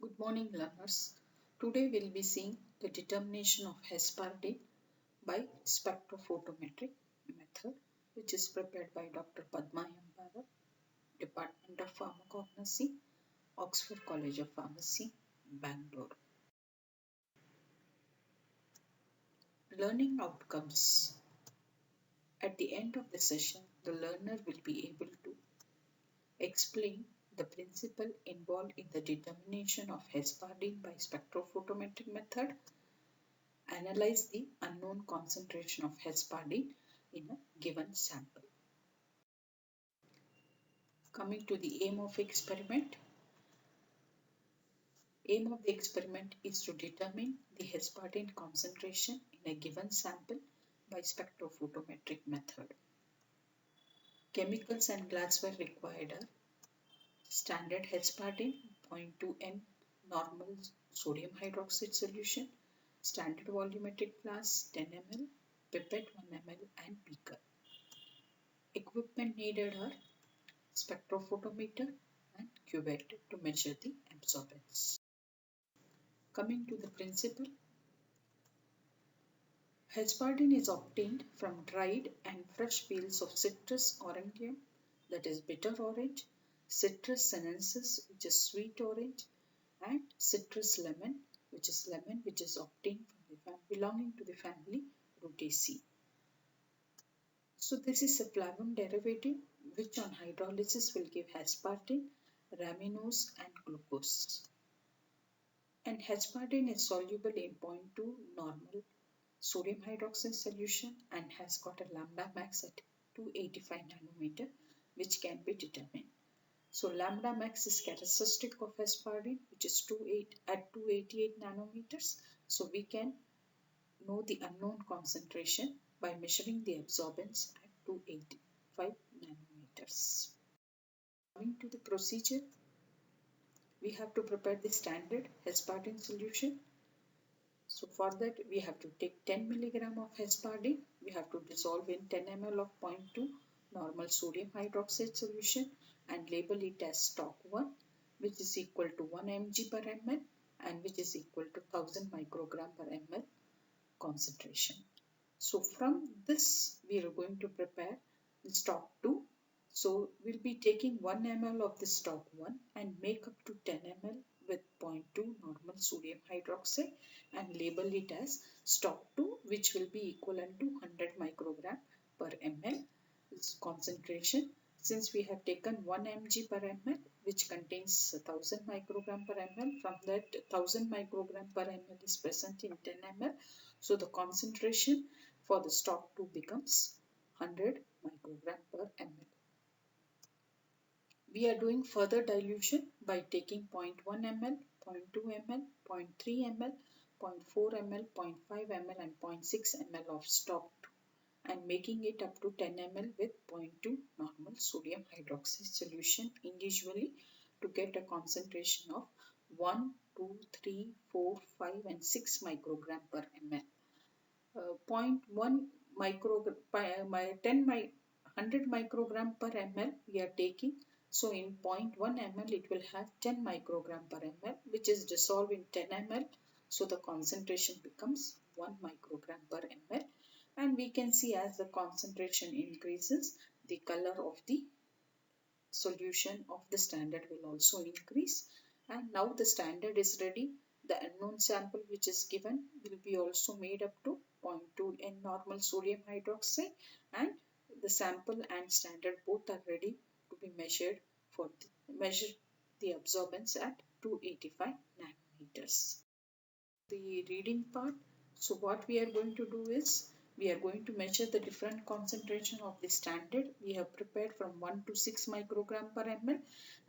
Good morning, learners. Today we'll be seeing the determination of hesperidine by spectrophotometric method, which is prepared by Dr. Padma Yambara, Department of Pharmacognosy, Oxford College of Pharmacy, Bangalore. Learning outcomes. At the end of the session, the learner will be able to explain the principle involved in the determination of hesperidine by spectrophotometric method, analyze the unknown concentration of hesperidine in a given sample. Coming to the aim of experiment. Aim of the experiment is to determine the hesperidine concentration in a given sample by spectrophotometric method. Chemicals and glassware required are standard hesperidine 0.2 N normal sodium hydroxide solution, standard volumetric flask 10 ml, pipette 1 ml and beaker. Equipment needed are spectrophotometer and cuvette to measure the absorbance. Coming to the principle, hesperidine is obtained from dried and fresh peels of Citrus aurantium, that is bitter orange, Citrus sinensis, which is sweet orange, and Citrus lemon, which is obtained from the belonging to the family Rutaceae. So this is a flavone derivative which on hydrolysis will give hesperidine, ramenose and glucose. And hesperidine is soluble in 0.2 normal sodium hydroxide solution and has got a lambda max at 285 nanometer, which can be determined. So lambda max is characteristic of hesperidine, which is 288 nanometers. So we can know the unknown concentration by measuring the absorbance at 285 nanometers. Coming to the procedure, we have to prepare the standard hesperidine solution. So for that we have to take 10 milligram of hesperidine. We have to dissolve in 10 ml of 0.2 normal sodium hydroxide solution and label it as stock 1, which is equal to 1 mg per ml and which is equal to 1000 microgram per ml concentration. So from this we are going to prepare the stock 2. So we'll be taking 1 ml of the stock 1 and make up to 10 ml with 0.2 normal sodium hydroxide and label it as stock 2, which will be equivalent to 100 microgram per ml concentration. Since we have taken 1 mg per ml, which contains 1000 microgram per ml, from that 1000 microgram per ml is present in 10 ml. So the concentration for the stock 2 becomes 100 microgram per ml. We are doing further dilution by taking 0.1 ml, 0.2 ml, 0.3 ml, 0.4 ml, 0.5 ml and 0.6 ml of stock and making it up to 10 ml with 0.2 normal sodium hydroxide solution individually to get a concentration of 1, 2, 3, 4, 5 and 6 microgram per ml. 0.1 microgram, 100 microgram per ml we are taking. So in 0.1 ml it will have 10 microgram per ml, which is dissolved in 10 ml. So the concentration becomes 1 microgram per ml. And we can see as the concentration increases, the color of the solution of the standard will also increase. And now the standard is ready. The unknown sample which is given will be also made up to 0.2 N normal sodium hydroxide, and the sample and standard both are ready to be measured for measure the absorbance at 285 nanometers. The reading part. So what we are going to do is we are going to measure the different concentration of the standard we have prepared from 1 to 6 microgram per ml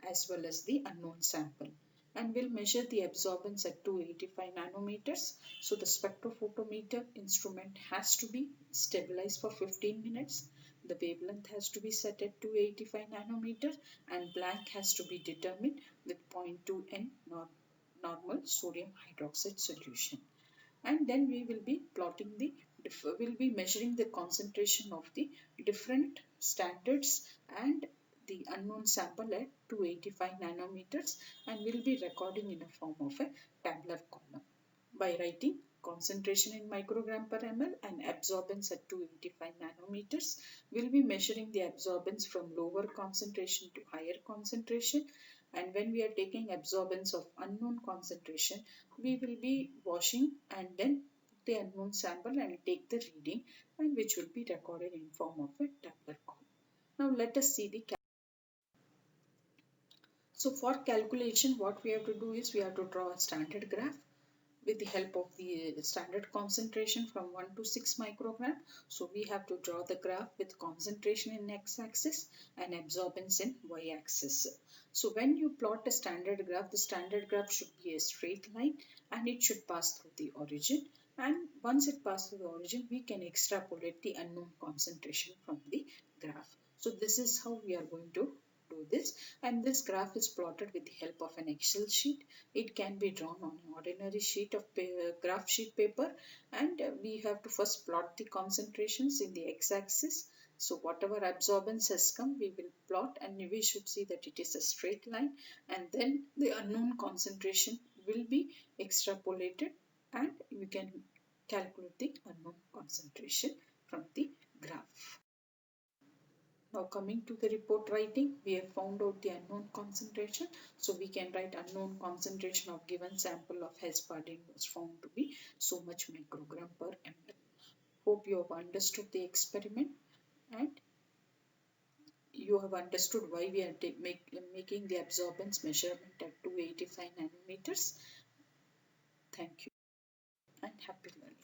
as well as the unknown sample, and we'll measure the absorbance at 285 nanometers. So the spectrophotometer instrument has to be stabilized for 15 minutes. The wavelength has to be set at 285 nanometers and blank has to be determined with 0.2 N normal sodium hydroxide solution. And then we will be plotting the will be measuring the concentration of the different standards and the unknown sample at 285 nanometers and will be recording in a form of a tabular column by writing concentration in microgram per ml and absorbance at 285 nanometers. We'll be measuring the absorbance from lower concentration to higher concentration, and when we are taking absorbance of unknown concentration, we will be washing and then put the unknown sample and take the reading, and which will be recorded in form of a tabular column. Now let us see the so for calculation, what we have to do is we have to draw a standard graph with the help of the standard concentration from 1 to 6 microgram. So we have to draw the graph with concentration in x-axis and absorbance in y-axis. So when you plot a standard graph, the standard graph should be a straight line and it should pass through the origin. And once it passes through the origin, we can extrapolate the unknown concentration from the graph. So this is how we are going to do this, and this graph is plotted with the help of an Excel sheet. It can be drawn on an ordinary sheet of graph sheet paper, and we have to first plot the concentrations in the x-axis. So whatever absorbance has come, we will plot, and we should see that it is a straight line, and then the unknown concentration will be extrapolated and we can calculate the unknown concentration from the graph. Now coming to the report writing, we have found out the unknown concentration. So we can write unknown concentration of given sample of hesperidine was found to be so much microgram per ml. Hope you have understood the experiment and you have understood why we are making the absorbance measurement at 285 nanometers. Thank you and happy learning.